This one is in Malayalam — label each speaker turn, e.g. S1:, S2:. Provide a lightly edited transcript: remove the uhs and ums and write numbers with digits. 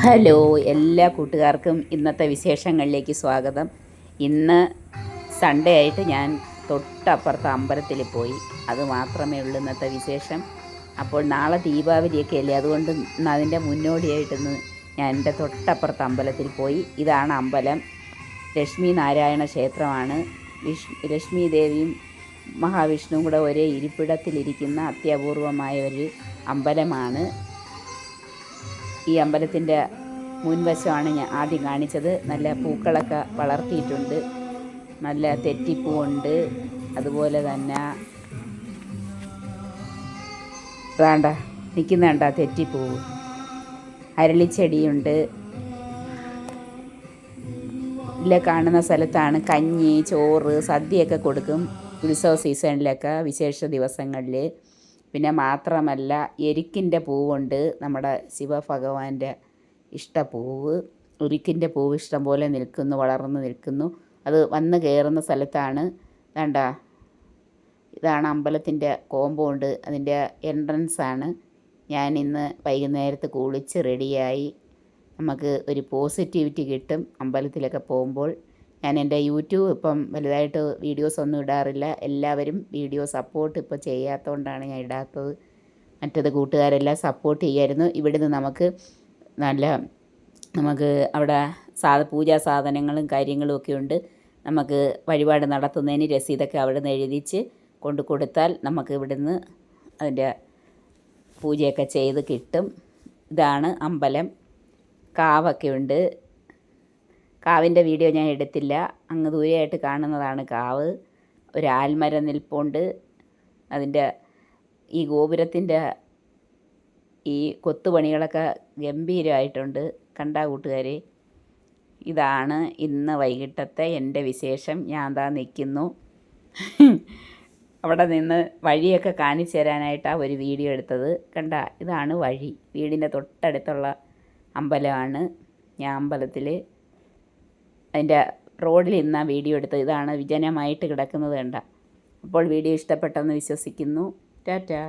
S1: ഹലോ, എല്ലാ കൂട്ടുകാർക്കും ഇന്നത്തെ വിശേഷങ്ങളിലേക്ക് സ്വാഗതം. ഇന്ന് സൺഡേ ആയിട്ട് ഞാൻ തൊട്ടപ്പുറത്ത് അമ്പലത്തിൽ പോയി. അത് മാത്രമേ ഉള്ളൂ ഇന്നത്തെ വിശേഷം. അപ്പോൾ നാളെ ദീപാവലിയൊക്കെ അല്ലേ, അതുകൊണ്ട് അതിൻ്റെ മുന്നോടിയായിട്ടൊന്ന് ഞാൻ എൻ്റെ തൊട്ടപ്പുറത്ത് അമ്പലത്തിൽ പോയി. ഇതാണ് അമ്പലം. ലക്ഷ്മി നാരായണ ക്ഷേത്രമാണ്. ലക്ഷ്മി ദേവിയും മഹാവിഷ്ണുവും കൂടെ ഒരേ ഇരിപ്പിടത്തിലിരിക്കുന്ന അത്യപൂർവമായ ഒരു അമ്പലമാണ്. ഈ അമ്പലത്തിൻ്റെ മുൻവശമാണ് ഞാൻ ആദ്യം കാണിച്ചത്. നല്ല പൂക്കളൊക്കെ വളർത്തിയിട്ടുണ്ട്, നല്ല തെറ്റിപ്പൂവുണ്ട്. അതുപോലെ തന്നെ വേണ്ട നിൽക്കുന്നുണ്ട തെറ്റിപ്പൂവ്, അരളിച്ചെടിയുണ്ട്. ഇല്ല, കാണുന്ന സ്ഥലത്താണ് കഞ്ഞി, ചോറ്, സദ്യയൊക്കെ കൊടുക്കും ഉത്സവ സീസണിലൊക്കെ, വിശേഷ ദിവസങ്ങളിൽ. പിന്നെ മാത്രമല്ല, എരിക്കിൻ്റെ പൂവുണ്ട്, നമ്മുടെ ശിവഭഗവാന്റെ ഇഷ്ടപ്പൂവ്. എരിക്കിൻ്റെ പൂവ് ഇഷ്ടം പോലെ നിൽക്കുന്നു, വളർന്നു നിൽക്കുന്നു. അത് വന്ന് കയറുന്ന സ്ഥലത്താണ്. വേണ്ട, ഇതാണ് അമ്പലത്തിൻ്റെ കോമ്പൗണ്ട്, അതിൻ്റെ എൻട്രൻസാണ്. ഞാൻ ഇന്ന് വൈകുന്നേരത്ത് കുളിച്ച് റെഡിയായി. നമുക്ക് ഒരു പോസിറ്റിവിറ്റി കിട്ടും അമ്പലത്തിലൊക്കെ പോകുമ്പോൾ. ഞാൻ എൻ്റെ യൂട്യൂബ് ഇപ്പം വലുതായിട്ട് വീഡിയോസ് ഒന്നും ഇടാറില്ല. എല്ലാവരും വീഡിയോ സപ്പോർട്ട് ഇപ്പോൾ ചെയ്യാത്തതുകൊണ്ടാണ് ഞാൻ ഇടാത്തത്. മറ്റത് കൂട്ടുകാരെല്ലാം സപ്പോർട്ട് ചെയ്യായിരുന്നു. ഇവിടുന്ന് നമുക്ക് അവിടെ പൂജാ സാധനങ്ങളും കാര്യങ്ങളും ഒക്കെ ഉണ്ട്. നമുക്ക് വഴിപാട് നടത്തുന്നതിന് രസീതൊക്കെ അവിടെ നിന്ന് എഴുതിച്ച് കൊണ്ട് കൊടുത്താൽ നമുക്ക് ഇവിടുന്ന് അതിൻ്റെ പൂജയൊക്കെ ചെയ്ത് കിട്ടും. ഇതാണ് അമ്പലം. കാവൊക്കെ ഉണ്ട്. കാവിൻ്റെ വീഡിയോ ഞാൻ എടുത്തില്ല. അങ്ങ് ദൂരെയായിട്ട് കാണുന്നതാണ് കാവ്. ഒരു ആൽമരം നിൽപ്പുണ്ട്. അതിൻ്റെ ഈ ഗോപുരത്തിൻ്റെ ഈ കൊത്തുപണികളൊക്കെ ഗംഭീരമായിട്ടുണ്ട്. കണ്ടാ കൂട്ടുകാരെ, ഇതാണ് ഇന്ന് വൈകിട്ടത്തെ എൻ്റെ വിശേഷം. ഞാൻ ദാ നിൽക്കുന്നു. അവിടെ നിന്ന് വഴിയൊക്കെ കാണിച്ചു തരാനായിട്ടാണ് ഒരു വീഡിയോ എടുത്തത്. കണ്ട, ഇതാണ് വഴി. വീടിൻ്റെ തൊട്ടടുത്തുള്ള അമ്പലമാണ്. ഞാൻ അമ്പലത്തിൽ അതിൻ്റെ റോഡിൽ നിന്നാണ് വീഡിയോ എടുത്തത്. ഇതാണ് വിജനമായിട്ട് കിടക്കുന്നത് കണ്ട. അപ്പോൾ വീഡിയോ ഇഷ്ടപ്പെട്ടെന്ന് വിശ്വസിക്കുന്നു. ടാറ്റാ.